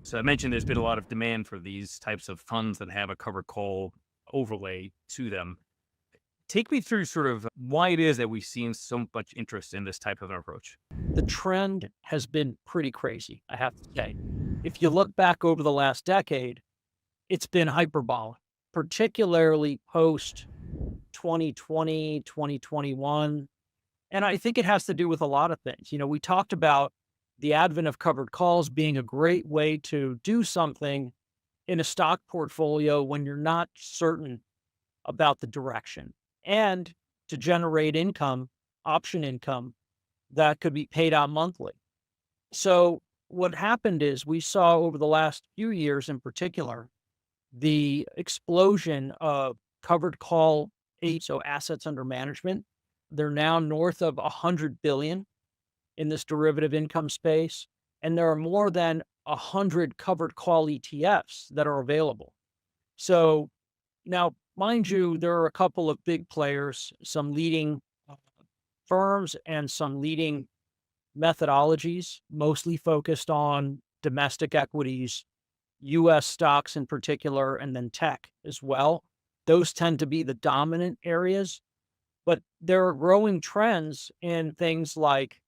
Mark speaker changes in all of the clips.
Speaker 1: So I mentioned there's been a lot of demand for these types of funds that have a covered call overlay to them. Take me through sort of why it is that we've seen so much interest in this type of an approach.
Speaker 2: The trend has been pretty crazy, I have to say. If you look back over the last decade, it's been hyperbolic, particularly post 2020, 2021. And I think it has to do with a lot of things. We talked about the advent of covered calls being a great way to do something in a stock portfolio when you're not certain about the direction and to generate income, option income that could be paid out monthly. So what happened is we saw over the last few years in particular, the explosion of covered call so assets under management. They're now north of 100 billion in this derivative income space. And there are more than 100 covered call ETFs that are available. So now, mind you, there are a couple of big players, some leading firms and some leading methodologies, mostly focused on domestic equities, US stocks in particular, and then tech as well. Those tend to be the dominant areas, but there are growing trends in things like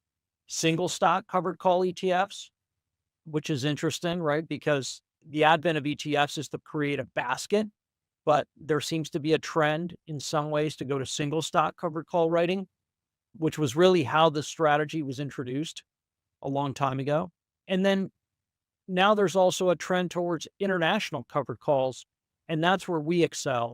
Speaker 2: single stock covered call ETFs, which is interesting, right? Because the advent of ETFs is to create a basket, but there seems to be a trend in some ways to go to single stock covered call writing, which was really how the strategy was introduced a long time ago. And then now there's also a trend towards international covered calls, and that's where we excel.